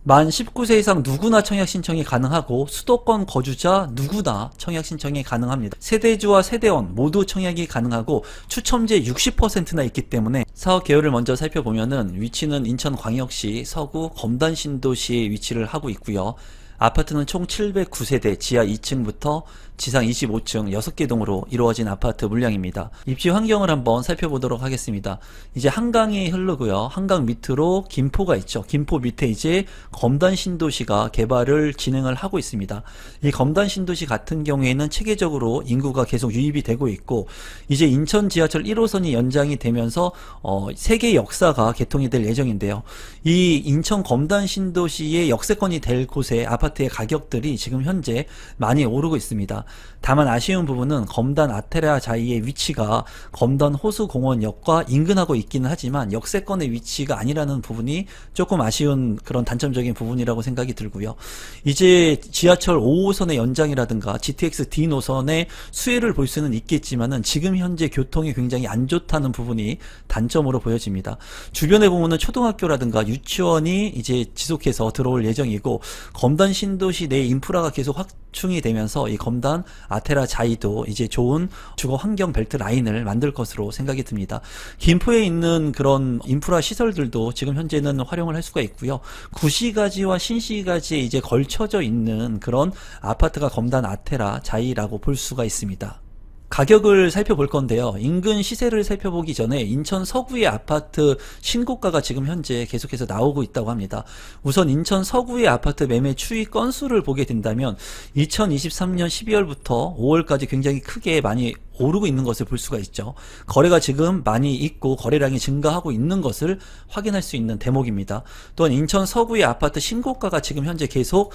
만 19세 이상 누구나 청약 신청이 가능하고 수도권 거주자 누구나 청약 신청이 가능합니다. 세대주와 세대원 모두 청약이 가능하고 추첨제 60%나 있기 때문에 사업 개요를 먼저 살펴보면은 위치는 인천광역시 서구 검단신도시에 위치를 하고 있고요. 아파트는 총 709세대, 지하 2층부터 지상 25층 6개 동으로 이루어진 아파트 물량입니다. 입지 환경을 한번 살펴보도록 하겠습니다. 이제 한강이 흐르고요. 한강 밑으로 김포가 있죠. 김포 밑에 이제 검단신도시가 개발을 진행을 하고 있습니다. 이 검단신도시 같은 경우에는 체계적으로 인구가 계속 유입이 되고 있고, 이제 인천 지하철 1호선이 연장이 되면서 세계 역사가 개통이 될 예정인데요. 이 인천 검단신도시의 역세권이 될 곳의 아파트의 가격들이 지금 현재 많이 오르고 있습니다. 다만 아쉬운 부분은 검단 아테라 자이의 위치가 검단 호수공원역과 인근하고 있기는 하지만 역세권의 위치가 아니라는 부분이 조금 아쉬운 그런 단점적인 부분이라고 생각이 들고요. 이제 지하철 5호선의 연장이라든가 GTX D 노선의 수혜를 볼 수는 있겠지만은 지금 현재 교통이 굉장히 안 좋다는 부분이 단점으로 보여집니다. 주변에 보면은 초등학교라든가 유치원이 이제 지속해서 들어올 예정이고, 검단 신도시 내 인프라가 계속 확충이 되면서 이 검단 아테라 자이도 이제 좋은 주거 환경 벨트 라인을 만들 것으로 생각이 듭니다. 김포에 있는 그런 인프라 시설들도 지금 현재는 활용을 할 수가 있고요. 구시가지와 신시가지에 이제 걸쳐져 있는 그런 아파트가 검단 아테라 자이라고 볼 수가 있습니다. 가격을 살펴볼 건데요. 인근 시세를 살펴보기 전에 인천 서구의 아파트 신고가가 지금 현재 계속해서 나오고 있다고 합니다. 우선 인천 서구의 아파트 매매 추이 건수를 보게 된다면 2023년 12월부터 5월까지 굉장히 크게 많이 오르고 있는 것을 볼 수가 있죠. 거래가 지금 많이 있고 거래량이 증가하고 있는 것을 확인할 수 있는 대목입니다. 또한 인천 서구의 아파트 신고가가 지금 현재 계속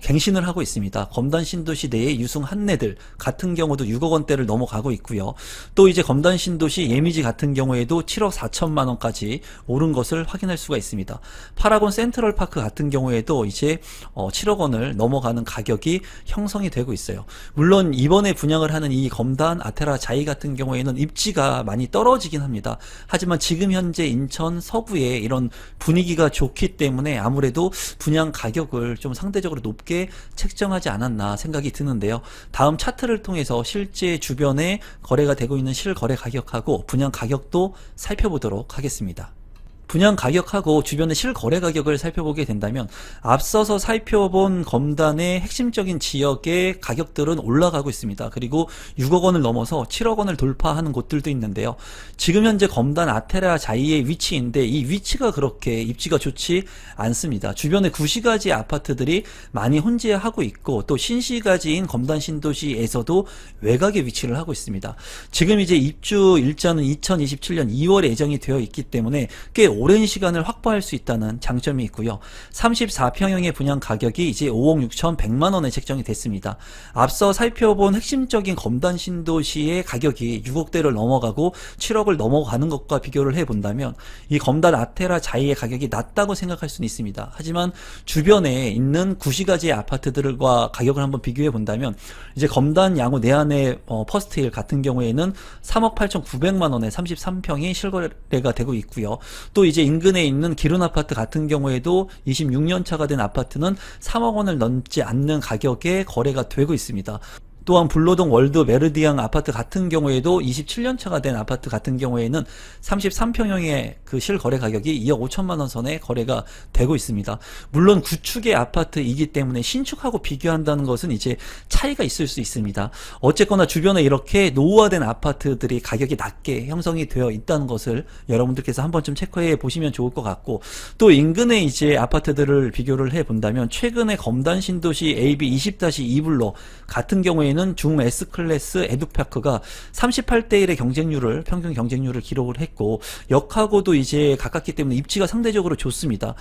갱신을 하고 있습니다. 검단 신도시 내의 유승 한내들 같은 경우도 6억 원대를 넘어가고 있고요. 또 이제 검단 신도시 예미지 같은 경우에도 7억 4천만 원까지 오른 것을 확인할 수가 있습니다. 파라곤 센트럴파크 같은 경우에도 이제 7억 원을 넘어가는 가격이 형성이 되고 있어요. 물론 이번에 분양을 하는 이 검단 아테라 자이 같은 경우에는 입지가 많이 떨어지긴 합니다. 하지만 지금 현재 인천 서구에 이런 분위기가 좋기 때문에 아무래도 분양 가격을 좀 상대적으로 높게 책정하지 않았나 생각이 드는데요. 다음 차트를 통해서 실제 주변에 거래가 되고 있는 실거래 가격하고 분양 가격도 살펴보도록 하겠습니다. 분양 가격하고 주변의 실거래 가격을 살펴보게 된다면 앞서서 살펴본 검단의 핵심적인 지역의 가격들은 올라가고 있습니다. 그리고 6억 원을 넘어서 7억 원을 돌파하는 곳들도 있는데요. 지금 현재 검단 아테라 자이의 위치인데 이 위치가 그렇게 입지가 좋지 않습니다. 주변에 구시가지 아파트들이 많이 혼재하고 있고, 또 신시가지인 검단 신도시에서도 외곽에 위치를 하고 있습니다. 지금 이제 입주 일자는 2027년 2월에 예정이 되어 있기 때문에 꽤 오랜 시간을 확보할 수 있다는 장점이 있고요. 34평형의 분양 가격이 이제 5억 6천100만 원에 책정이 됐습니다. 앞서 살펴본 핵심적인 검단 신도시의 가격이 6억대를 넘어가고 7억을 넘어가는 것과 비교를 해본다면 이 검단 아테라 자이의 가격이 낮다고 생각할 수는 있습니다. 하지만 주변에 있는 구시가지의 아파트들과 가격을 한번 비교해 본다면 이제 검단 양호 내안의 퍼스트힐 같은 경우에는 3억 8천9백만 원에 33평이 실거래가 되고 있고요. 또 이제 인근에 있는 기룬 아파트 같은 경우에도 26년 차가 된 아파트는 3억 원을 넘지 않는 가격에 거래가 되고 있습니다. 또한 불로동 월드 메르디앙 아파트 같은 경우에도 27년 차가 된 아파트 같은 경우에는 33평형의 그 실거래 가격이 2억 5천만 원 선에 거래가 되고 있습니다. 물론 구축의 아파트이기 때문에 신축하고 비교한다는 것은 이제 차이가 있을 수 있습니다. 어쨌거나 주변에 이렇게 노후화된 아파트들이 가격이 낮게 형성이 되어 있다는 것을 여러분들께서 한 번쯤 체크해 보시면 좋을 것 같고, 또 인근의 이제 아파트들을 비교를 해 본다면 최근에 검단 신도시 AB 20-2블록 같은 경우에는 중 S클래스 에듀파크가 38대1의 경쟁률을, 평균 경쟁률을 기록을 했고, 역하고도 이제 가깝기 때문에 입지가 상대적으로 좋습니다.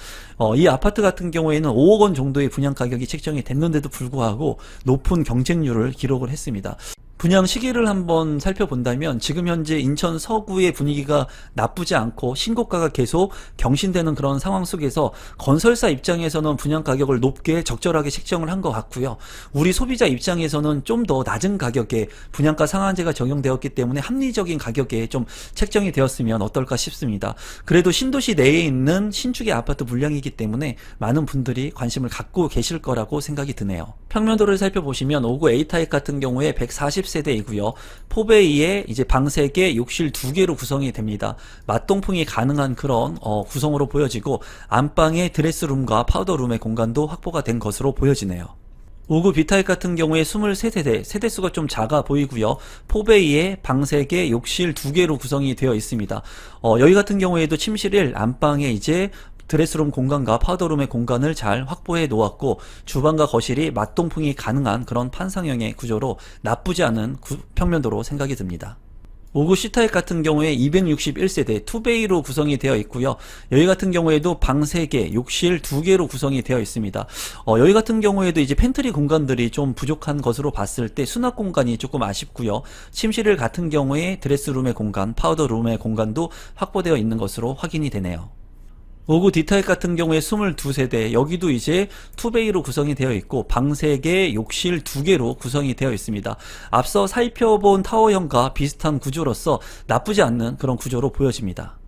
이 아파트 같은 경우에는 5억 원 정도의 분양 가격이 책정이 됐는데도 불구하고 높은 경쟁률을 기록을 했습니다. 분양 시기를 한번 살펴본다면 지금 현재 인천 서구의 분위기가 나쁘지 않고 신고가가 계속 경신되는 그런 상황 속에서 건설사 입장에서는 분양 가격을 높게 적절하게 책정을 한 것 같고요. 우리 소비자 입장에서는 좀 더 낮은 가격에 분양가 상한제가 적용되었기 때문에 합리적인 가격에 좀 책정이 되었으면 어떨까 싶습니다. 그래도 신도시 내에 있는 신축의 아파트 물량이기 때문에 많은 분들이 관심을 갖고 계실 거라고 생각이 드네요. 평면도를 살펴보시면 5구 A타입 같은 경우에 140세대이고요. 포베이에 이제 방 3개, 욕실 2개로 구성이 됩니다. 맞동풍이 가능한 그런 구성으로 보여지고 안방에 드레스룸과 파우더룸의 공간도 확보가 된 것으로 보여지네요. 5구 B타입 같은 경우에 23세대, 세대수가 좀 작아 보이고요. 포베이에 방 3개, 욕실 2개로 구성이 되어 있습니다. 여기 같은 경우에도 침실 1, 안방에 이제 드레스룸 공간과 파우더룸의 공간을 잘 확보해 놓았고 주방과 거실이 맞동풍이 가능한 그런 판상형의 구조로 나쁘지 않은 평면도로 생각이 듭니다. 5구 C타입 같은 경우에 261세대 투베이로 구성이 되어 있고요. 여기 같은 경우에도 방 3개, 욕실 2개로 구성이 되어 있습니다. 여기 같은 경우에도 이제 팬트리 공간들이 좀 부족한 것으로 봤을 때 수납 공간이 조금 아쉽고요. 침실 같은 경우에 드레스룸의 공간, 파우더룸의 공간도 확보되어 있는 것으로 확인이 되네요. 5구 D타입 같은 경우에 22세대, 여기도 이제 투베이로 구성이 되어 있고 방 3개, 욕실 2개로 구성이 되어 있습니다. 앞서 살펴본 타워형과 비슷한 구조로서 나쁘지 않는 그런 구조로 보여집니다.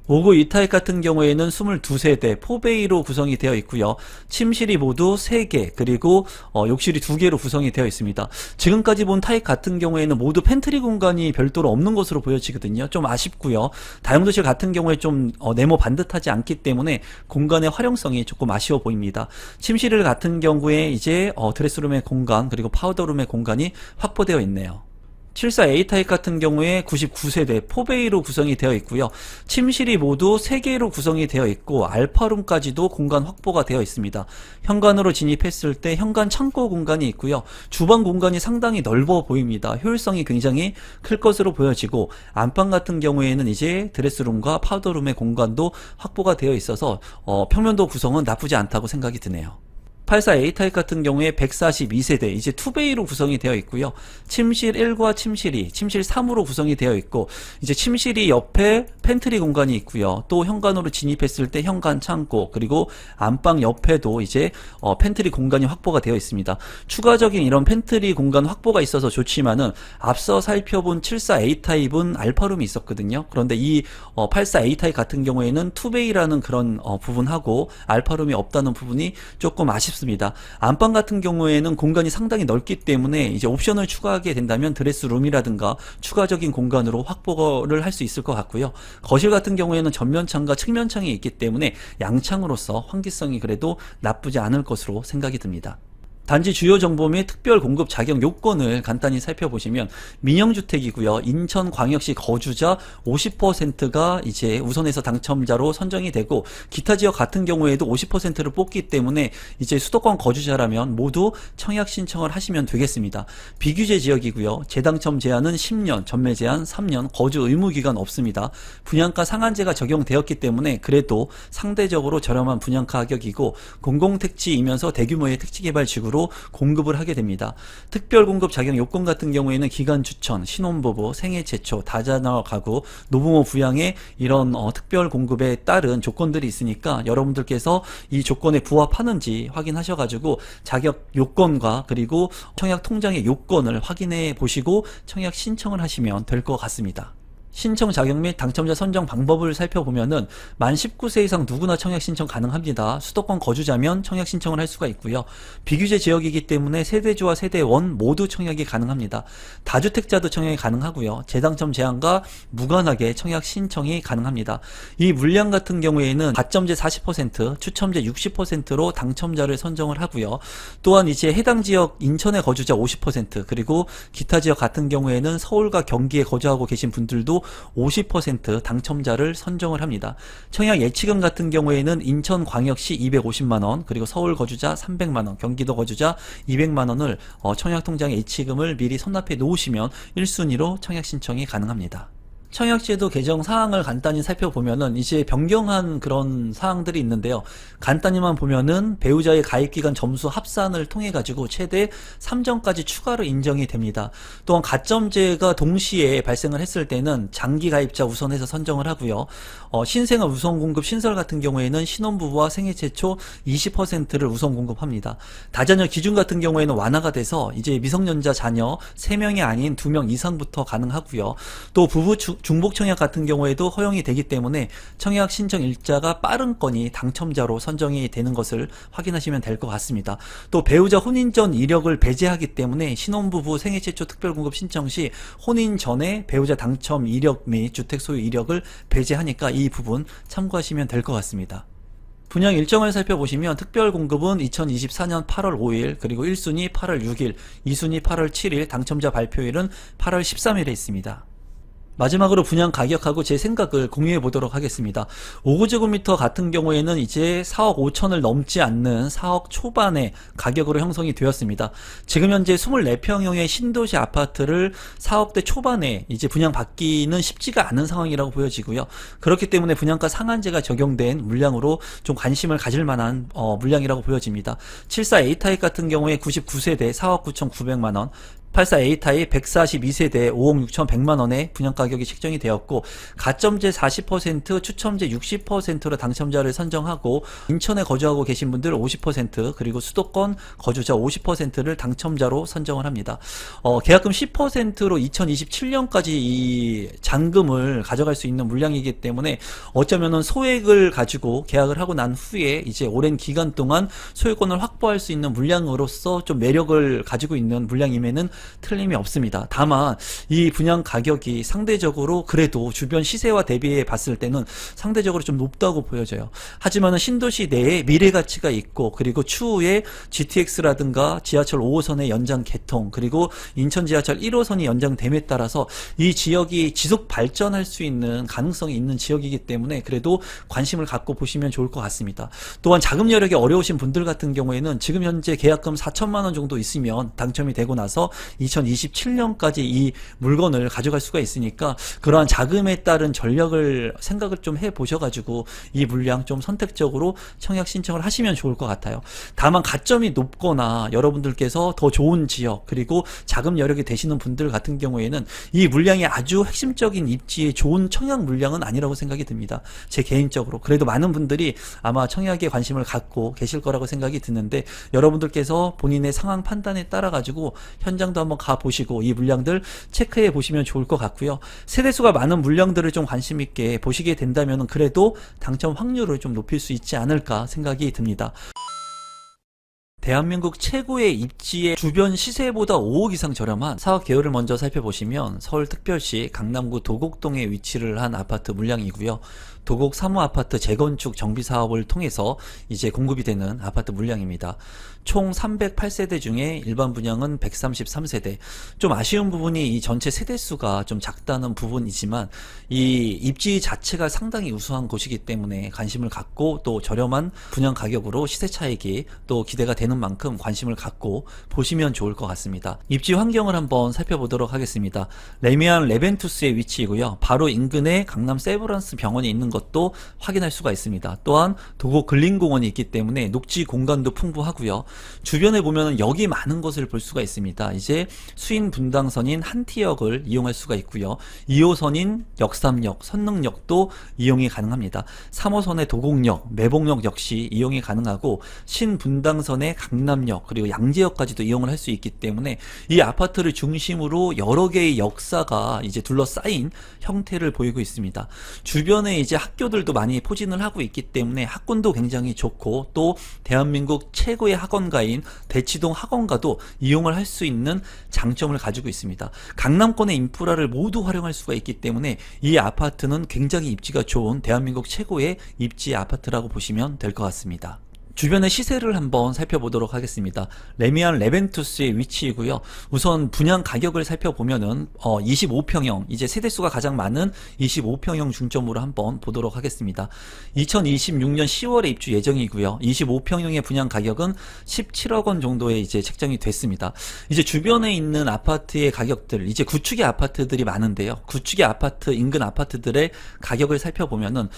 5구 E타입 같은 경우에는 22세대 포베이로 구성이 되어 있고요. 침실이 모두 3개 그리고 욕실이 2개로 구성이 되어 있습니다. 지금까지 본 타입 같은 경우에는 모두 팬트리 공간이 별도로 없는 것으로 보여지거든요. 좀 아쉽고요. 다용도실 같은 경우에 좀 네모 반듯하지 않기 때문에 공간의 활용성이 조금 아쉬워 보입니다. 침실 같은 경우에 이제 드레스룸의 공간 그리고 파우더룸의 공간이 확보되어 있네요. 74A타입 같은 경우에 99세대 포베이로 구성이 되어 있고요. 침실이 모두 3개로 구성이 되어 있고 알파룸까지도 공간 확보가 되어 있습니다. 현관으로 진입했을 때 현관 창고 공간이 있고요. 주방 공간이 상당히 넓어 보입니다. 효율성이 굉장히 클 것으로 보여지고 안방 같은 경우에는 이제 드레스룸과 파우더룸의 공간도 확보가 되어 있어서 평면도 구성은 나쁘지 않다고 생각이 드네요. 84A타입 같은 경우에 142세대 이제 투베이로 구성이 되어 있고요. 침실 1과 침실 2, 침실 3으로 구성이 되어 있고 이제 침실이 옆에 팬트리 공간이 있고요. 또 현관으로 진입했을 때 현관 창고 그리고 안방 옆에도 이제 팬트리 공간이 확보가 되어 있습니다. 추가적인 이런 팬트리 공간 확보가 있어서 좋지만은 앞서 살펴본 74A타입은 알파룸이 있었거든요. 그런데 이 84A타입 같은 경우에는 투베이라는 그런 부분하고 알파룸이 없다는 부분이 조금 아쉽습니다. 안방 같은 경우에는 공간이 상당히 넓기 때문에 이제 옵션을 추가하게 된다면 드레스룸이라든가 추가적인 공간으로 확보를 할 수 있을 것 같고요. 거실 같은 경우에는 전면창과 측면창이 있기 때문에 양창으로서 환기성이 그래도 나쁘지 않을 것으로 생각이 듭니다. 단지 주요 정보 및 특별 공급 자격 요건을 간단히 살펴보시면 민영주택이고요. 인천광역시 거주자 50%가 이제 우선에서 당첨자로 선정이 되고 기타 지역 같은 경우에도 50%를 뽑기 때문에 이제 수도권 거주자라면 모두 청약 신청을 하시면 되겠습니다. 비규제 지역이고요. 재당첨 제한은 10년, 전매 제한 3년, 거주 의무 기간 없습니다. 분양가 상한제가 적용되었기 때문에 그래도 상대적으로 저렴한 분양가 가격이고 공공택지이면서 대규모의 택지개발 지구로 공급을 하게 됩니다. 특별 공급 자격 요건 같은 경우에는 기간 추천, 신혼부부, 생애 최초, 다자녀 가구, 노부모 부양의 이런 특별 공급에 따른 조건들이 있으니까 여러분들께서 이 조건에 부합하는지 확인하셔가지고 자격 요건과 그리고 청약 통장의 요건을 확인해 보시고 청약 신청을 하시면 될 것 같습니다. 신청 자격 및 당첨자 선정 방법을 살펴보면은 만 19세 이상 누구나 청약 신청 가능합니다. 수도권 거주자면 청약 신청을 할 수가 있고요. 비규제 지역이기 때문에 세대주와 세대원 모두 청약이 가능합니다. 다주택자도 청약이 가능하고요. 재당첨 제한과 무관하게 청약 신청이 가능합니다. 이 물량 같은 경우에는 가점제 40%, 추첨제 60%로 당첨자를 선정을 하고요. 또한 이제 해당 지역 인천에 거주자 50% 그리고 기타 지역 같은 경우에는 서울과 경기에 거주하고 계신 분들도 50% 당첨자를 선정을 합니다. 청약 예치금 같은 경우에는 인천광역시 250만원 그리고 서울 거주자 300만원 경기도 거주자 200만원을 청약 통장에 예치금을 미리 선납해 놓으시면 1순위로 청약 신청이 가능합니다. 청약제도 개정 사항을 간단히 살펴보면은 이제 변경한 그런 사항들이 있는데요. 간단히만 보면은 배우자의 가입기간 점수 합산을 통해 가지고 최대 3점까지 추가로 인정이 됩니다. 또한 가점제가 동시에 발생을 했을 때는 장기 가입자 우선해서 선정을 하고요. 신생아 우선 공급 신설 같은 경우에는 신혼부부와 생애 최초 20%를 우선 공급합니다. 다자녀 기준 같은 경우에는 완화가 돼서 이제 미성년자 자녀 3명이 아닌 2명 이상부터 가능하고요. 또 부부 중복 청약 같은 경우에도 허용이 되기 때문에 청약 신청 일자가 빠른 건이 당첨자로 선정이 되는 것을 확인하시면 될 것 같습니다. 또 배우자 혼인 전 이력을 배제하기 때문에 신혼부부 생애 최초 특별공급 신청 시 혼인 전에 배우자 당첨 이력 및 주택 소유 이력을 배제하니까 이 부분 참고하시면 될 것 같습니다. 분양 일정을 살펴보시면 특별공급은 2024년 8월 5일, 그리고 1순위 8월 6일, 2순위 8월 7일, 당첨자 발표일은 8월 13일에 있습니다. 마지막으로 분양 가격하고 제 생각을 공유해 보도록 하겠습니다. 5구제곱미터 같은 경우에는 이제 4억 5천을 넘지 않는 4억 초반의 가격으로 형성이 되었습니다. 지금 현재 24평형의 신도시 아파트를 4억대 초반에 이제 분양받기는 쉽지가 않은 상황이라고 보여지고요. 그렇기 때문에 분양가 상한제가 적용된 물량으로 좀 관심을 가질 만한 물량이라고 보여집니다. 74A 타입 같은 경우에 99세대 4억 9,900만원, 84A 타입 142세대 5억 6,100만원의 분양가격이 책정이 되었고, 가점제 40%, 추첨제 60%로 당첨자를 선정하고, 인천에 거주하고 계신 분들 50%, 그리고 수도권 거주자 50%를 당첨자로 선정을 합니다. 계약금 10%로 2027년까지 이 잔금을 가져갈 수 있는 물량이기 때문에 어쩌면은 소액을 가지고 계약을 하고 난 후에 이제 오랜 기간 동안 소유권을 확보할 수 있는 물량으로서 좀 매력을 가지고 있는 물량임에는 틀림이 없습니다. 다만 이 분양 가격이 상대적으로 그래도 주변 시세와 대비해 봤을 때는 상대적으로 좀 높다고 보여져요. 하지만 신도시 내에 미래 가치가 있고, 그리고 추후에 GTX라든가 지하철 5호선의 연장 개통, 그리고 인천 지하철 1호선이 연장됨에 따라서 이 지역이 지속 발전할 수 있는 가능성이 있는 지역이기 때문에 그래도 관심을 갖고 보시면 좋을 것 같습니다. 또한 자금 여력이 어려우신 분들 같은 경우에는 지금 현재 계약금 4천만 원 정도 있으면 당첨이 되고 나서 2027년까지 이 물건을 가져갈 수가 있으니까 그러한 자금에 따른 전력을 생각을 좀 해보셔가지고 이 물량 좀 선택적으로 청약 신청을 하시면 좋을 것 같아요. 다만 가점이 높거나 여러분들께서 더 좋은 지역, 그리고 자금 여력이 되시는 분들 같은 경우에는 이 물량이 아주 핵심적인 입지에 좋은 청약 물량은 아니라고 생각이 듭니다. 제 개인적으로. 그래도 많은 분들이 아마 청약에 관심을 갖고 계실 거라고 생각이 드는데, 여러분들께서 본인의 상황 판단에 따라 가지고 현장도 한번 가보시고 이 물량들 체크해 보시면 좋을 것 같고요. 세대수가 많은 물량들을 좀 관심 있게 보시게 된다면 그래도 당첨 확률을 좀 높일 수 있지 않을까 생각이 듭니다. 대한민국 최고의 입지의 주변 시세보다 5억 이상 저렴한 사업 개요를 먼저 살펴보시면 서울특별시 강남구 도곡동에 위치를 한 아파트 물량이고요. 도곡 3호 아파트 재건축 정비 사업을 통해서 이제 공급이 되는 아파트 물량입니다. 총 308세대 중에 일반 분양은 133세대. 좀 아쉬운 부분이 이 전체 세대수가 좀 작다는 부분이지만 이 입지 자체가 상당히 우수한 곳이기 때문에 관심을 갖고, 또 저렴한 분양 가격으로 시세 차익이 또 기대가 되는 만큼 관심을 갖고 보시면 좋을 것 같습니다. 입지 환경을 한번 살펴보도록 하겠습니다. 레미안 레벤투스의 위치이고요. 바로 인근에 강남 세브란스 병원이 있는 것도 확인할 수가 있습니다. 또한 도곡 근린공원이 있기 때문에 녹지 공간도 풍부하고요. 주변에 보면 역이 많은 것을 볼 수가 있습니다. 이제 수인 분당선인 한티역을 이용할 수가 있고요. 2호선인 역삼역, 선릉역도 이용이 가능합니다. 3호선의 도곡역, 매봉역 역시 이용이 가능하고, 신분당선의 강남역, 그리고 양재역까지도 이용을 할 수 있기 때문에 이 아파트를 중심으로 여러 개의 역사가 이제 둘러싸인 형태를 보이고 있습니다. 주변에 이제 학교들도 많이 포진을 하고 있기 때문에 학군도 굉장히 좋고, 또 대한민국 최고의 학원가인 대치동 학원가도 이용을 할 수 있는 장점을 가지고 있습니다. 강남권의 인프라를 모두 활용할 수가 있기 때문에 이 아파트는 굉장히 입지가 좋은 대한민국 최고의 입지의 아파트라고 보시면 될 것 같습니다. 주변의 시세를 한번 살펴보도록 하겠습니다. 레미안 레벤투스의 위치이고요. 우선 분양 가격을 살펴보면은 25평형, 이제 세대수가 가장 많은 25평형 중점으로 한번 보도록 하겠습니다. 2026년 10월에 입주 예정이고요. 25평형의 분양 가격은 17억 원 정도에 이제 책정이 됐습니다. 이제 주변에 있는 아파트의 가격들, 이제 구축의 아파트들이 많은데요. 구축의 아파트, 인근 아파트들의 가격을 살펴보면은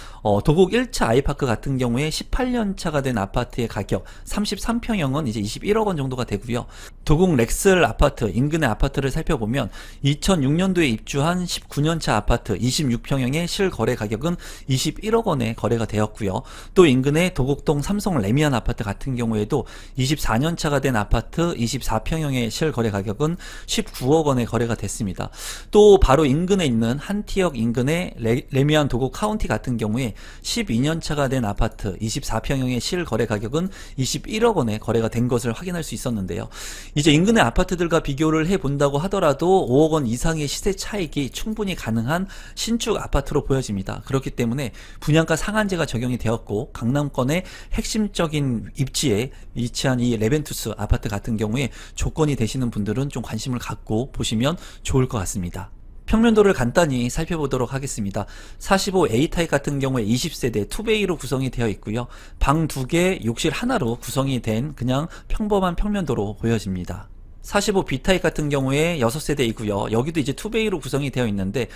도곡 1차 아이파크 같은 경우에 18년 차가 된 아파트의 가격 33평형은 이제 21억 원 정도가 되고요. 도곡 렉슬 아파트, 인근의 아파트를 살펴보면 2006년도에 입주한 19년 차 아파트 26평형의 실거래 가격은 21억 원에 거래가 되었고요. 또 인근의 도곡동 삼성 레미안 아파트 같은 경우에도 24년 차가 된 아파트 24평형의 실거래 가격은 19억 원에 거래가 됐습니다. 또 바로 인근에 있는 한티역 인근의 레미안 도곡 카운티 같은 경우에 12년 차가 된 아파트 24평형의 실거래 가격은 21억 원에 거래가 된 것을 확인할 수 있었는데요. 이제 인근의 아파트들과 비교를 해본다고 하더라도 5억 원 이상의 시세 차익이 충분히 가능한 신축 아파트로 보여집니다. 그렇기 때문에 분양가 상한제가 적용이 되었고 강남권의 핵심적인 입지에 위치한 이 레벤투스 아파트 같은 경우에 조건이 되시는 분들은 좀 관심을 갖고 보시면 좋을 것 같습니다. 평면도를 간단히 살펴보도록 하겠습니다. 45A 타입 같은 경우에 20세대 투베이로 구성이 되어 있고요. 방 2개, 욕실 하나로 구성이 된 그냥 평범한 평면도로 보여집니다. 45B 타입 같은 경우에 6세대이고요. 여기도 이제 투베이로 구성이 되어 있는데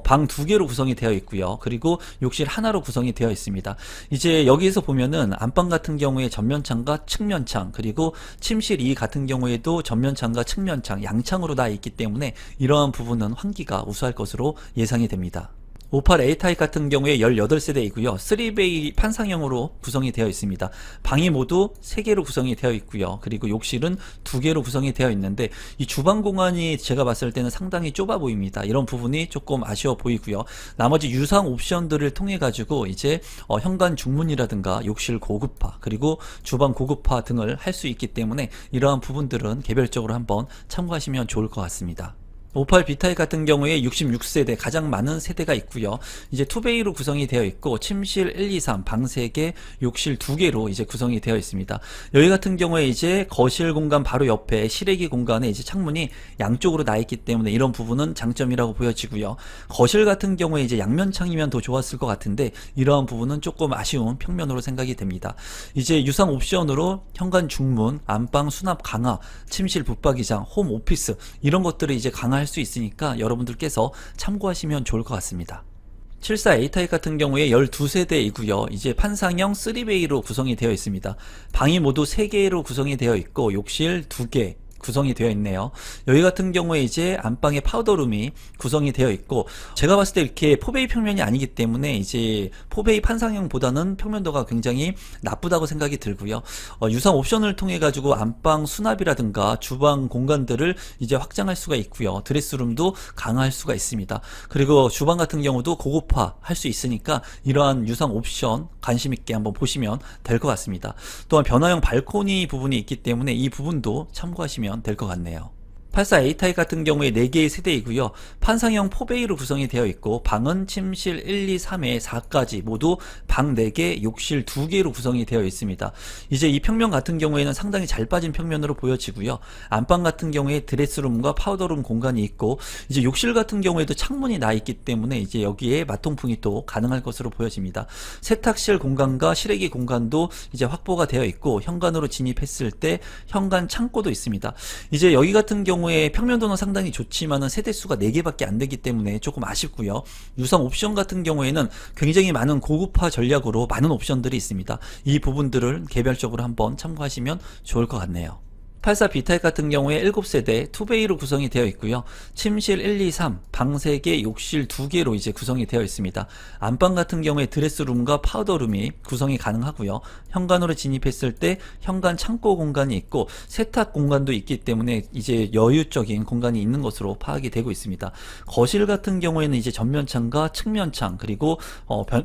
방 2개로 구성이 되어 있고요. 그리고 욕실 하나로 구성이 되어 있습니다. 이제 여기에서 보면은 안방 같은 경우에 전면창과 측면창, 그리고 침실 2 같은 경우에도 전면창과 측면창, 양창으로 다 있기 때문에 이러한 부분은 환기가 우수할 것으로 예상이 됩니다. 58A 타입 같은 경우에 18세대이고요. 3베이 판상형으로 구성이 되어 있습니다. 방이 모두 3개로 구성이 되어 있고요. 그리고 욕실은 2개로 구성이 되어 있는데 이 주방 공간이 제가 봤을 때는 상당히 좁아 보입니다. 이런 부분이 조금 아쉬워 보이고요. 나머지 유상 옵션들을 통해 가지고 이제 현관 중문이라든가 욕실 고급화, 그리고 주방 고급화 등을 할 수 있기 때문에 이러한 부분들은 개별적으로 한번 참고하시면 좋을 것 같습니다. 58B 타입 같은 경우에 66세대 가장 많은 세대가 있고요. 이제 투베이로 구성이 되어 있고 침실 1, 2, 3, 방 3개, 욕실 2개로 이제 구성이 되어 있습니다. 여기 같은 경우에 이제 거실 공간 바로 옆에 실외기 공간에 이제 창문이 양쪽으로 나 있기 때문에 이런 부분은 장점이라고 보여지고요. 거실 같은 경우에 이제 양면창이면 더 좋았을 것 같은데 이러한 부분은 조금 아쉬운 평면으로 생각이 됩니다. 이제 유상 옵션으로 현관 중문, 안방 수납 강화, 침실 붙박이장, 홈 오피스 이런 것들을 이제 강화할 수 있으니까 여러분들께서 참고하시면 좋을 것 같습니다. 74A 타입 같은 경우에 12세대이고요. 이제 판상형 3베이로 구성이 되어 있습니다. 방이 모두 3개로 구성이 되어 있고 욕실 2개 구성이 되어 있네요. 여기 같은 경우에 이제 안방에 파우더룸이 구성이 되어 있고 제가 봤을 때 이렇게 포베이 평면이 아니기 때문에 이제 포베이 판상형보다는 평면도가 굉장히 나쁘다고 생각이 들고요. 유상 옵션을 통해 가지고 안방 수납이라든가 주방 공간들을 이제 확장할 수가 있고요. 드레스룸도 강화할 수가 있습니다. 그리고 주방 같은 경우도 고급화 할 수 있으니까 이러한 유상 옵션 관심 있게 한번 보시면 될 것 같습니다. 또한 변화형 발코니 부분이 있기 때문에 이 부분도 참고하시면 될 것 같네요. 84A 타입 같은 경우에 4개의 세대이고요. 판상형 포베이로 구성이 되어 있고 방은 침실 1, 2, 3에 4까지 모두 방 4개, 욕실 2개로 구성이 되어 있습니다. 이제 이 평면 같은 경우에는 상당히 잘 빠진 평면으로 보여지고요. 안방 같은 경우에 드레스룸과 파우더룸 공간이 있고 이제 욕실 같은 경우에도 창문이 나 있기 때문에 이제 여기에 마통풍이 또 가능할 것으로 보여집니다. 세탁실 공간과 실외기 공간도 이제 확보가 되어 있고 현관으로 진입했을 때 현관 창고도 있습니다. 이제 여기 같은 경우에 평면도는 상당히 좋지만은 세대수가 4개밖에 안 되기 때문에 조금 아쉽고요. 유상 옵션 같은 경우에는 굉장히 많은 고급화 전략으로 많은 옵션들이 있습니다. 이 부분들을 개별적으로 한번 참고하시면 좋을 것 같네요. 84B 타입 같은 경우에 7세대 투베이로 구성이 되어 있고요. 침실 1, 2, 3, 방 3개, 욕실 2개로 이제 구성이 되어 있습니다. 안방 같은 경우에 드레스룸과 파우더룸이 구성이 가능하고요. 현관으로 진입했을 때 현관 창고 공간이 있고 세탁 공간도 있기 때문에 이제 여유적인 공간이 있는 것으로 파악이 되고 있습니다. 거실 같은 경우에는 이제 전면창과 측면창 그리고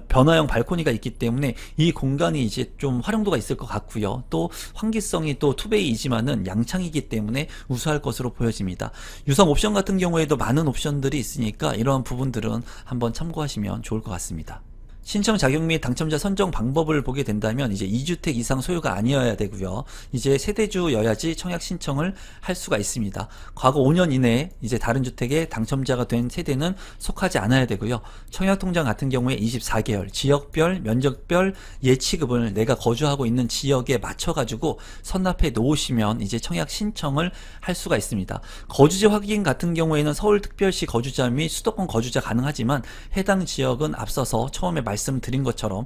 변화형 발코니가 있기 때문에 이 공간이 이제 좀 활용도가 있을 것 같고요. 또 환기성이 또 투베이이지만은 양창이기 때문에 우수할 것으로 보여집니다. 유상 옵션 같은 경우에도 많은 옵션들이 있으니까 이러한 부분들은 한번 참고하시면 좋을 것 같습니다. 신청 자격 및 당첨자 선정 방법을 보게 된다면 이제 2주택 이상 소유가 아니어야 되고요. 이제 세대주여야지 청약 신청을 할 수가 있습니다. 과거 5년 이내에 이제 다른 주택에 당첨자가 된 세대는 속하지 않아야 되고요. 청약통장 같은 경우에 24개월, 지역별, 면적별 예치급을 내가 거주하고 있는 지역에 맞춰가지고 선납해 놓으시면 이제 청약 신청을 할 수가 있습니다. 거주지 확인 같은 경우에는 서울특별시 거주자 및 수도권 거주자 가능하지만 해당 지역은 앞서서 처음에 말씀드린 것처럼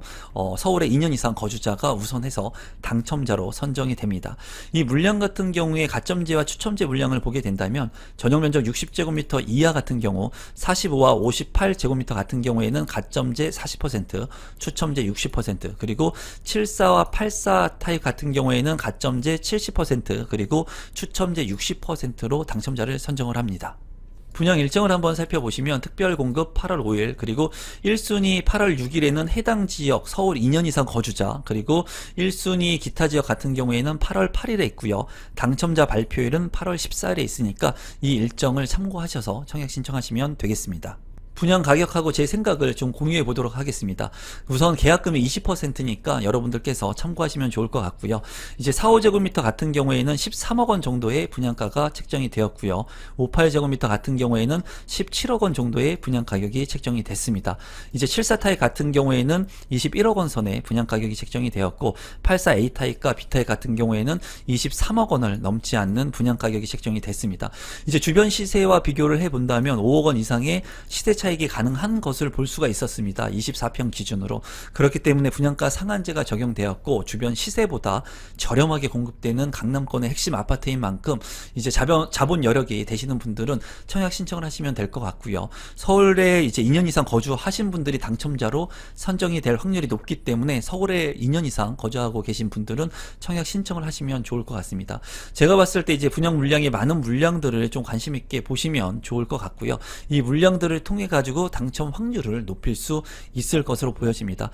서울에 2년 이상 거주자가 우선해서 당첨자로 선정이 됩니다. 이 물량 같은 경우에 가점제와 추첨제 물량을 보게 된다면 전용 면적 60제곱미터 이하 같은 경우 45와 58제곱미터 같은 경우에는 가점제 40%, 추첨제 60%, 그리고 74와 84 타입 같은 경우에는 가점제 70%, 그리고 추첨제 60%로 당첨자를 선정을 합니다. 분양 일정을 한번 살펴보시면 특별공급 8월 5일, 그리고 1순위 8월 6일에는 해당 지역 서울 2년 이상 거주자, 그리고 1순위 기타 지역 같은 경우에는 8월 8일에 있고요. 당첨자 발표일은 8월 14일에 있으니까 이 일정을 참고하셔서 청약 신청하시면 되겠습니다. 분양 가격하고 제 생각을 좀 공유해 보도록 하겠습니다. 우선 계약금이 20%니까 여러분들께서 참고하시면 좋을 것 같고요. 이제 4, 5제곱미터 같은 경우에는 13억 원 정도의 분양가가 책정이 되었고요. 5, 8제곱미터 같은 경우에는 17억 원 정도의 분양 가격이 책정이 됐습니다. 이제 74 타입 같은 경우에는 21억 원 선의 분양 가격이 책정이 되었고 84 A 타입과 B 타입 같은 경우에는 23억 원을 넘지 않는 분양 가격이 책정이 됐습니다. 이제 주변 시세와 비교를 해 본다면 5억 원 이상의 시세 차익이 가능한 것을 볼 수가 있었습니다. 24평 기준으로. 그렇기 때문에 분양가 상한제가 적용되었고 주변 시세보다 저렴하게 공급되는 강남권의 핵심 아파트인 만큼 이제 자본 여력이 되시는 분들은 청약 신청을 하시면 될 것 같고요. 서울에 이제 2년 이상 거주하신 분들이 당첨자로 선정이 될 확률이 높기 때문에 서울에 2년 이상 거주하고 계신 분들은 청약 신청을 하시면 좋을 것 같습니다. 제가 봤을 때 이제 분양 물량이 많은 물량들을 좀 관심 있게 보시면 좋을 것 같고요. 이 물량들을 통해 가지고 당첨 확률을 높일 수 있을 것으로 보여집니다.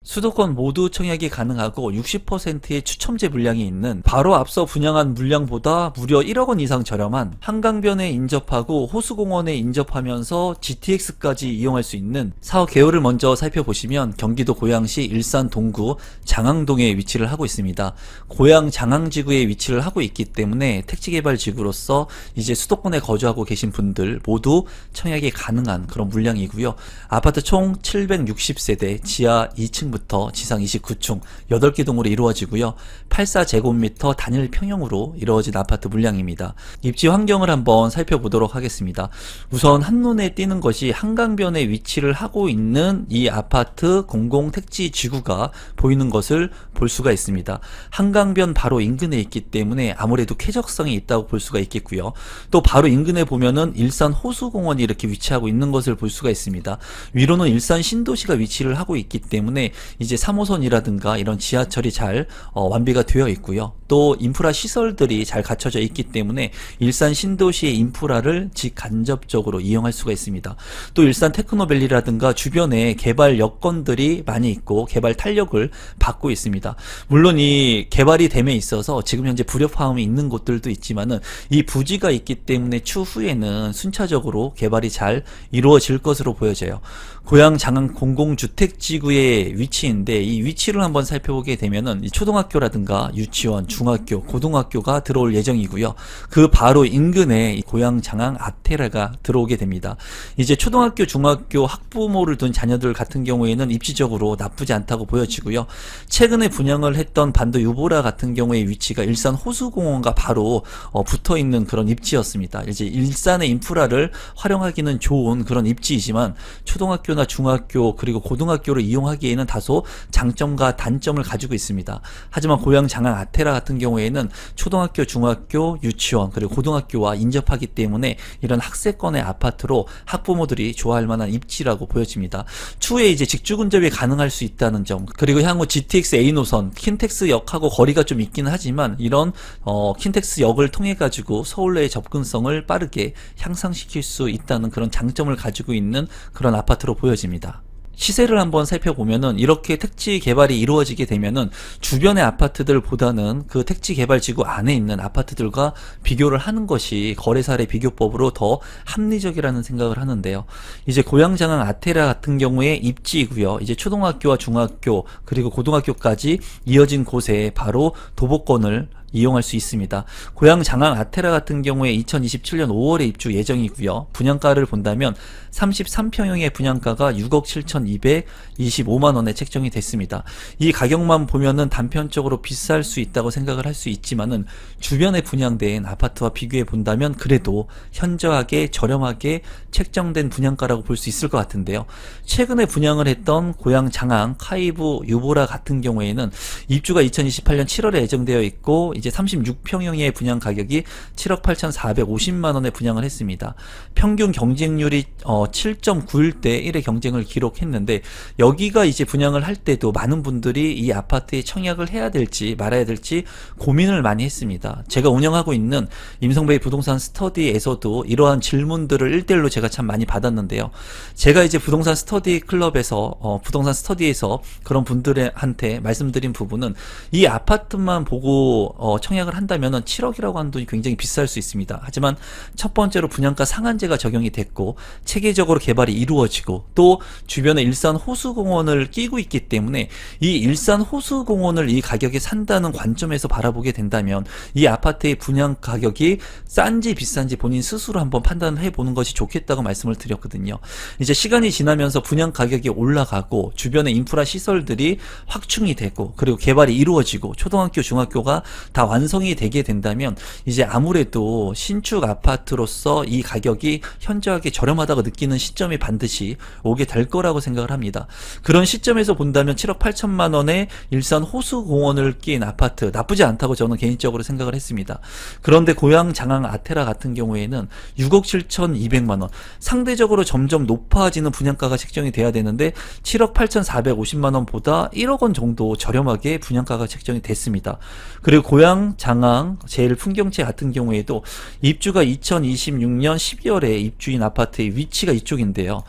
수도권 모두 청약이 가능하고 60%의 추첨제 물량이 있는 바로 앞서 분양한 물량보다 무려 1억 원 이상 저렴한 한강변에 인접하고 호수공원에 인접하면서 GTX까지 이용할 수 있는 사업 개요를 먼저 살펴보시면 경기도 고양시 일산 동구 장항동에 위치를 하고 있습니다. 고양 장항지구에 위치를 하고 있기 때문에 택지개발지구로서 이제 수도권에 거주하고 계신 분들 모두 청약이 가능한 그런 물량이고요. 아파트 총 760세대 지하 2층 부터 지상 29층 8개 동으로 이루어지고요. 84제곱미터 단일 평형으로 이루어진 아파트 물량입니다. 입지 환경을 한번 살펴보도록 하겠습니다. 우선 한눈에 띄는 것이 한강변에 위치를 하고 있는 이 아파트 공공택지 지구가 보이는 것을 볼 수가 있습니다. 한강변 바로 인근에 있기 때문에 아무래도 쾌적성이 있다고 볼 수가 있겠고요. 또 바로 인근에 보면은 일산 호수공원이 이렇게 위치하고 있는 것을 볼 수가 있습니다. 위로는 일산 신도시가 위치를 하고 있기 때문에 이제 3호선이라든가 이런 지하철이 잘 완비가 되어 있고요. 또 인프라 시설들이 잘 갖춰져 있기 때문에 일산 신도시의 인프라를 직간접적으로 이용할 수가 있습니다. 또 일산 테크노밸리라든가 주변에 개발 여건들이 많이 있고 개발 탄력을 받고 있습니다. 물론 이 개발이 됨에 있어서 지금 현재 불협화음이 있는 곳들도 있지만은 이 부지가 있기 때문에 추후에는 순차적으로 개발이 잘 이루어질 것으로 보여져요. 고양 장항 공공주택지구의 위치인데 이 위치를 한번 살펴보게 되면은 초등학교라든가 유치원, 중학교, 고등학교가 들어올 예정이고요. 그 바로 인근에 고양 장항 아테라가 들어오게 됩니다. 이제 초등학교, 중학교 학부모를 둔 자녀들 같은 경우에는 입지적으로 나쁘지 않다고 보여지고요. 최근에 분양을 했던 반도 유보라 같은 경우의 위치가 일산 호수공원과 바로 붙어 있는 그런 입지였습니다. 이제 일산의 인프라를 활용하기는 좋은 그런 입지이지만 초등학교나 중학교 그리고 고등학교를 이용하기에는 다소 장점과 단점을 가지고 있습니다. 하지만 고양 장항 아테라 같은 경우에는 초등학교, 중학교, 유치원 그리고 고등학교와 인접하기 때문에 이런 학세권의 아파트로 학부모들이 좋아할 만한 입지라고 보여집니다. 추후에 이제 직주 근접이 가능할 수 있다는 점, 그리고 향후 GTX A 노선, 킨텍스역하고 거리가 좀 있기는 하지만 이런 킨텍스역을 통해 가지고 서울 내의 접근성을 빠르게 향상시킬 수 있다는 그런 장점을 가지고 있는 그런 아파트로 보여집니다. 시세를 한번 살펴보면은 이렇게 택지 개발이 이루어지게 되면은 주변의 아파트들보다는 그 택지 개발 지구 안에 있는 아파트들과 비교를 하는 것이 거래사례 비교법으로 더 합리적이라는 생각을 하는데요. 이제 고양장항 아테라 같은 경우에 입지이고요. 이제 초등학교와 중학교 그리고 고등학교까지 이어진 곳에 바로 도보권을 이용할 수 있습니다. 고양 장항 아테라 같은 경우에 2027년 5월에 입주 예정이고요. 분양가를 본다면 33평형의 분양가가 6억 7,225만 원에 책정이 됐습니다. 이 가격만 보면은 단편적으로 비쌀 수 있다고 생각을 할 수 있지만은 주변에 분양된 아파트와 비교해 본다면 그래도 현저하게 저렴하게 책정된 분양가라고 볼 수 있을 것 같은데요. 최근에 분양을 했던 고양 장항 카이브 유보라 같은 경우에는 입주가 2028년 7월에 예정되어 있고 이제 36평형의 분양 가격이 7억 8,450만 원에 분양을 했습니다. 평균 경쟁률이 7.91대 1의 경쟁을 기록했는데 여기가 이제 분양을 할 때도 많은 분들이 이 아파트에 청약을 해야 될지 말아야 될지 고민을 많이 했습니다. 제가 운영하고 있는 임성베이 부동산 스터디에서도 이러한 질문들을 1대1로 제가 참 많이 받았는데요. 제가 이제 부동산 스터디 클럽에서 부동산 스터디에서 그런 분들한테 말씀드린 부분은 이 아파트만 보고 청약을 한다면은 7억이라고 하는 돈이 굉장히 비쌀 수 있습니다. 하지만 첫 번째로 분양가 상한제가 적용이 됐고 체계적으로 개발이 이루어지고 또 주변에 일산 호수공원을 끼고 있기 때문에 이 일산 호수공원을 이 가격에 산다는 관점에서 바라보게 된다면 이 아파트의 분양 가격이 싼지 비싼지 본인 스스로 한번 판단을 해보는 것이 좋겠다고 말씀을 드렸거든요. 이제 시간이 지나면서 분양 가격이 올라가고 주변의 인프라 시설들이 확충이 되고 그리고 개발이 이루어지고 초등학교 중학교가 다 완성이 되게 된다면 이제 아무래도 신축 아파트로서 이 가격이 현저하게 저렴하다고 느끼는 시점이 반드시 오게 될 거라고 생각을 합니다. 그런 시점에서 본다면 7억 8천만 원에 일산 호수공원을 낀 아파트 나쁘지 않다고 저는 개인적으로 생각을 했습니다. 그런데 고양 장항 아테라 같은 경우에는 6억 7,200만 원 상대적으로 점점 높아지는 분양가가 책정이 돼야 되는데 7억 8,450만 원보다 1억 원 정도 저렴하게 분양가가 책정이 됐습니다. 그리고 고양 장항 제일 풍경채 같은 경우에도 입주가 2026년 12월에 입주인 아파트의 위치가 이쪽인데요.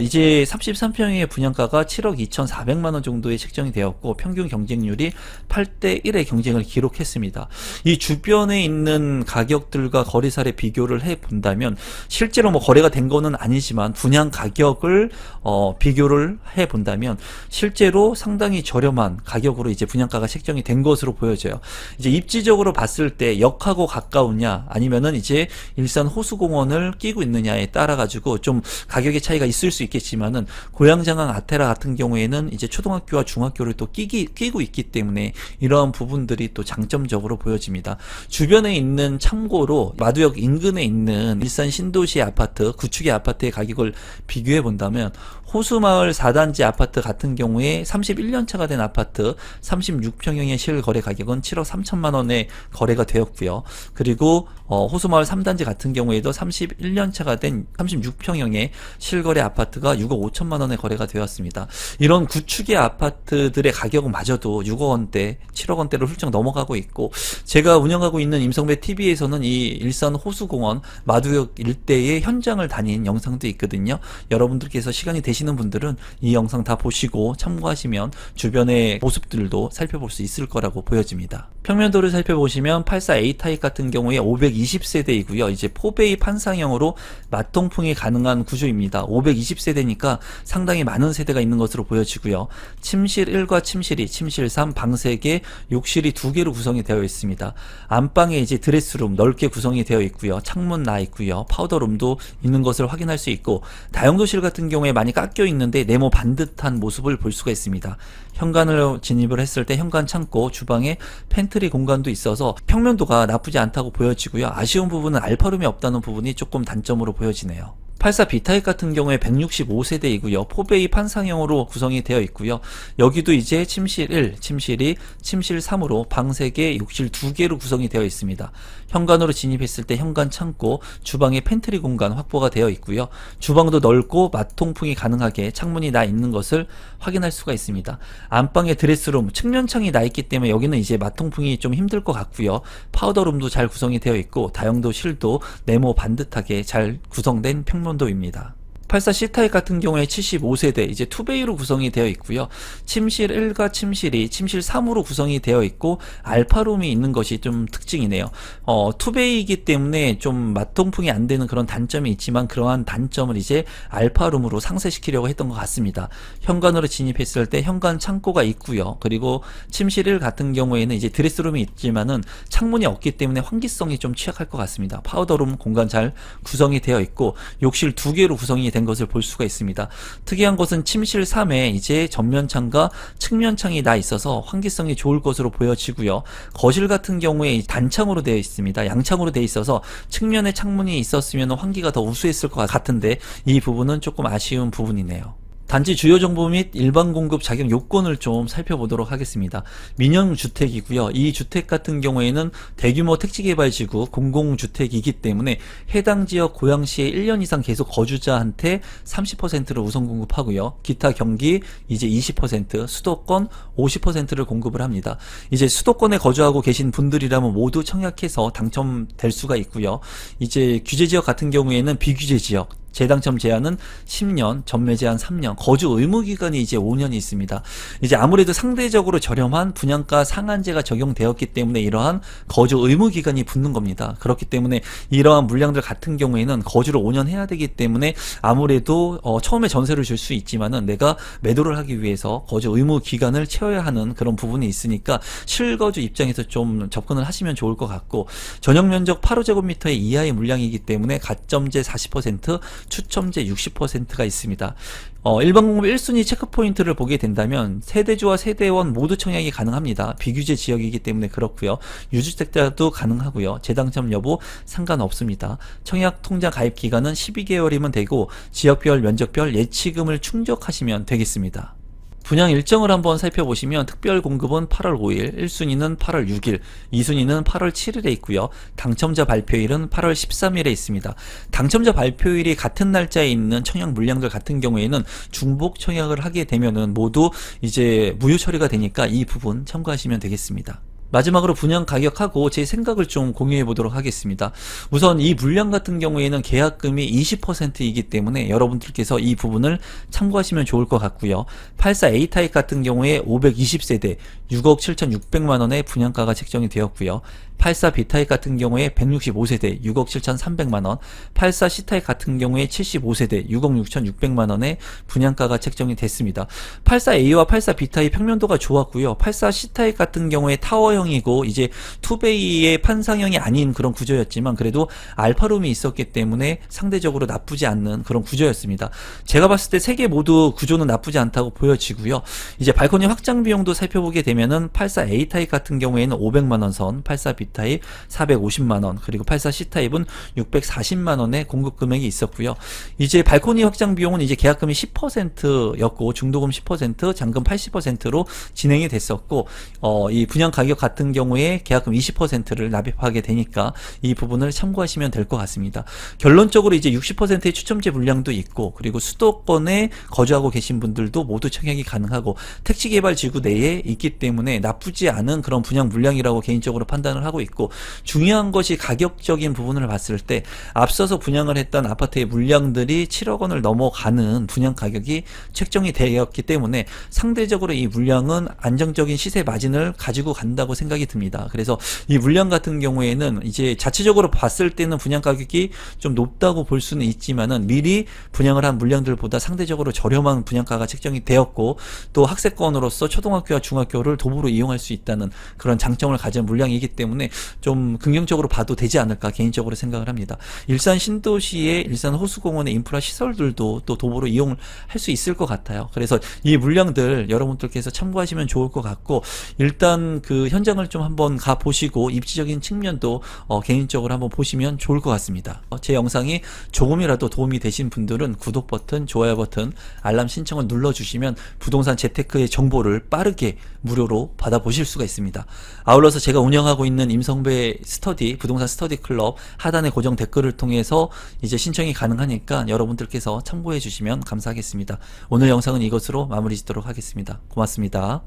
이제 33평의 분양가가 7억 2,400만 원 정도에 책정이 되었고 평균 경쟁률이 8대 1의 경쟁을 기록했습니다. 이 주변에 있는 가격들과 거래사례 비교를 해 본다면 실제로 뭐 거래가 된 거는 아니지만 분양 가격을 비교를 해 본다면 실제로 상당히 저렴한 가격으로 이제 분양가가 책정이 된 것으로 보여져요. 이제 입지적으로 봤을 때 역하고 가까우냐 아니면은 이제 일산 호수공원을 끼고 있느냐에 따라 가지고 좀 가격의 차이가 있을 수 있겠지만은 고양장항 아테라 같은 경우에는 이제 초등학교와 중학교를 또 끼고 있기 때문에 이러한 부분들이 또 장점적으로 보여집니다. 주변에 있는 참고로 마두역 인근에 있는 일산 신도시 아파트 구축의 아파트의 가격을 비교해 본다면 호수마을 4단지 아파트 같은 경우에 31년 차가 된 아파트 36평형의 실거래 가격은 7억 3천만 원에 거래가 되었고요. 그리고 호수마을 3단지 같은 경우에도 31년 차가 된 36평형의 실거래 아파트가 6억 5천만 원에 거래가 되었습니다. 이런 구축의 아파트들의 가격마저도 6억 원대, 7억 원대로 훌쩍 넘어가고 있고 제가 운영하고 있는 임성배 TV에서는 이 일산 호수공원 마두역 일대의 현장을 다닌 영상도 있거든요. 여러분들께서 시간이 되시는 분들은 이 영상 다 보시고 참고하시면 주변의 모습들도 살펴볼 수 있을 거라고 보여집니다. 평면도를 살펴보시면 84A 타입 같은 경우에 520세대이고요. 이제 포베이 판상형으로 맞통풍이 가능한 구조입니다. 520세대니까 상당히 많은 세대가 있는 것으로 보여지고요. 침실 1과 침실 2, 침실 3, 방 3개, 욕실이 2개로 구성이 되어 있습니다. 안방에 이제 드레스룸 넓게 구성이 되어 있고요. 창문 나 있고요. 파우더룸도 있는 것을 확인할 수 있고 다용도실 같은 경우에 많이 깎여 있는데 네모 반듯한 모습을 볼 수가 있습니다. 현관으로 진입을 했을 때 현관 창고, 주방에 팬트리 공간도 있어서 평면도가 나쁘지 않다고 보여지고요. 아쉬운 부분은 알파룸이 없다는 부분이 조금 단점으로 보여지네요. 84 B타입 같은 경우에 165세대이고요. 포베이 판상형으로 구성이 되어 있고요. 여기도 이제 침실 1, 침실 2, 침실 3으로 방 3개, 욕실 2개로 구성이 되어 있습니다. 현관으로 진입했을 때 현관 창고, 주방에 팬트리 공간 확보가 되어 있고요. 주방도 넓고 맞통풍이 가능하게 창문이 나 있는 것을 확인할 수가 있습니다. 안방에 드레스룸, 측면창이 나 있기 때문에 여기는 이제 맞통풍이 좀 힘들 것 같고요. 파우더룸도 잘 구성이 되어 있고 다용도실도 네모 반듯하게 잘 구성된 평면도입니다. 84 C타입 같은 경우에 75세대 이제 투베이로 구성이 되어 있고요. 침실 1과 침실 2, 침실 3으로 구성이 되어 있고 알파룸이 있는 것이 좀 특징이네요. 투베이이기 때문에 좀 맞통풍이 안 되는 그런 단점이 있지만 그러한 단점을 이제 알파룸으로 상쇄시키려고 했던 것 같습니다. 현관으로 진입했을 때 현관 창고가 있고요. 그리고 침실 1 같은 경우에는 이제 드레스룸이 있지만은 창문이 없기 때문에 환기성이 좀 취약할 것 같습니다. 파우더룸 공간 잘 구성이 되어 있고 욕실 2개로 구성이 된 것을 볼 수가 있습니다. 특이한 것은 침실 3에 이제 전면창과 측면창이 나 있어서 환기성이 좋을 것으로 보여지고요. 거실 같은 경우에 단창으로 되어 있습니다. 양창으로 되어 있어서 측면에 창문이 있었으면 환기가 더 우수했을 것 같은데 이 부분은 조금 아쉬운 부분이네요. 단지 주요 정보 및 일반 공급 자격 요건을 좀 살펴보도록 하겠습니다. 민영주택이고요. 이 주택 같은 경우에는 대규모 택지개발지구 공공주택이기 때문에 해당 지역 고양시에 1년 이상 계속 거주자한테 30%를 우선 공급하고요. 기타 경기 이제 20%, 수도권 50%를 공급을 합니다. 이제 수도권에 거주하고 계신 분들이라면 모두 청약해서 당첨될 수가 있고요. 이제 규제지역 같은 경우에는 비규제지역 재당첨 제한은 10년, 전매 제한 3년, 거주 의무 기간이 이제 5년이 있습니다. 이제 아무래도 상대적으로 저렴한 분양가 상한제가 적용되었기 때문에 이러한 거주 의무 기간이 붙는 겁니다. 그렇기 때문에 이러한 물량들 같은 경우에는 거주를 5년 해야 되기 때문에 아무래도 처음에 전세를 줄 수 있지만은 내가 매도를 하기 위해서 거주 의무 기간을 채워야 하는 그런 부분이 있으니까 실거주 입장에서 좀 접근을 하시면 좋을 것 같고, 전용 면적 8호제곱미터 이하의 물량이기 때문에 가점제 40%, 추첨제 60%가 있습니다. 일반 공급 1순위 체크포인트를 보게 된다면 세대주와 세대원 모두 청약이 가능합니다. 비규제 지역이기 때문에 그렇고요. 유주택자도 가능하고요. 재당첨 여부 상관없습니다. 청약 통장 가입 기간은 12개월이면 되고 지역별 면적별 예치금을 충족하시면 되겠습니다. 분양 일정을 한번 살펴보시면 특별 공급은 8월 5일, 1순위는 8월 6일, 2순위는 8월 7일에 있고요. 당첨자 발표일은 8월 13일에 있습니다. 당첨자 발표일이 같은 날짜에 있는 청약 물량들 같은 경우에는 중복 청약을 하게 되면은 모두 이제 무효 처리가 되니까 이 부분 참고하시면 되겠습니다. 마지막으로 분양 가격하고 제 생각을 좀 공유해 보도록 하겠습니다. 우선 이 물량 같은 경우에는 계약금이 20%이기 때문에 여러분들께서 이 부분을 참고하시면 좋을 것 같고요. 84 A타입 같은 경우에 520세대 6억 7,600만원의 분양가가 책정이 되었고요. 84 B타입 같은 경우에 165세대 6억 7,300만원, 84 C타입 같은 경우에 75세대 6억 6,600만원의 분양가가 책정이 됐습니다. 84 A와 84 B타입 평면도가 좋았고요. 84 C타입 같은 경우에 타워형이고 이제 투베이의 판상형이 아닌 그런 구조였지만 그래도 알파룸이 있었기 때문에 상대적으로 나쁘지 않는 그런 구조였습니다. 제가 봤을 때 세 개 모두 구조는 나쁘지 않다고 보여지고요. 이제 발코니 확장 비용도 살펴보게 되면은 84 A타입 같은 경우에는 500만원 선, 84 B 타입 450만원, 그리고 84 C타입은 640만원의 공급 금액이 있었고요. 이제 발코니 확장 비용은 이제 계약금이 10%였고 중도금 10%, 잔금 80%로 진행이 됐었고, 이 분양 가격 같은 경우에 계약금 20%를 납입하게 되니까 이 부분을 참고하시면 될 것 같습니다. 결론적으로 이제 60%의 추첨제 물량도 있고, 그리고 수도권에 거주하고 계신 분들도 모두 청약이 가능하고 택지개발 지구 내에 있기 때문에 나쁘지 않은 그런 분양 물량이라고 개인적으로 판단을 하고 있고, 중요한 것이 가격적인 부분을 봤을 때 앞서서 분양을 했던 아파트의 물량들이 7억 원을 넘어가는 분양 가격이 책정이 되었기 때문에 상대적으로 이 물량은 안정적인 시세 마진을 가지고 간다고 생각이 듭니다. 그래서 이 물량 같은 경우에는 이제 자체적으로 봤을 때는 분양 가격이 좀 높다고 볼 수는 있지만은 미리 분양을 한 물량들보다 상대적으로 저렴한 분양가가 책정이 되었고, 또 학세권으로서 초등학교와 중학교를 도보로 이용할 수 있다는 그런 장점을 가진 물량이기 때문에 좀 긍정적으로 봐도 되지 않을까 개인적으로 생각을 합니다. 일산 신도시의 일산 호수공원의 인프라 시설들도 또 도보로 이용을 할 수 있을 것 같아요. 그래서 이 물량들 여러분들께서 참고하시면 좋을 것 같고, 일단 그 현장을 좀 한번 가 보시고 입지적인 측면도 개인적으로 한번 보시면 좋을 것 같습니다. 제 영상이 조금이라도 도움이 되신 분들은 구독 버튼, 좋아요 버튼, 알람 신청을 눌러주시면 부동산 재테크의 정보를 빠르게 무료로 받아보실 수가 있습니다. 아울러서 제가 운영하고 있는 임성배 스터디, 부동산 스터디 클럽 하단의 고정 댓글을 통해서 이제 신청이 가능하니까 여러분들께서 참고해 주시면 감사하겠습니다. 오늘 영상은 이것으로 마무리 짓도록 하겠습니다. 고맙습니다.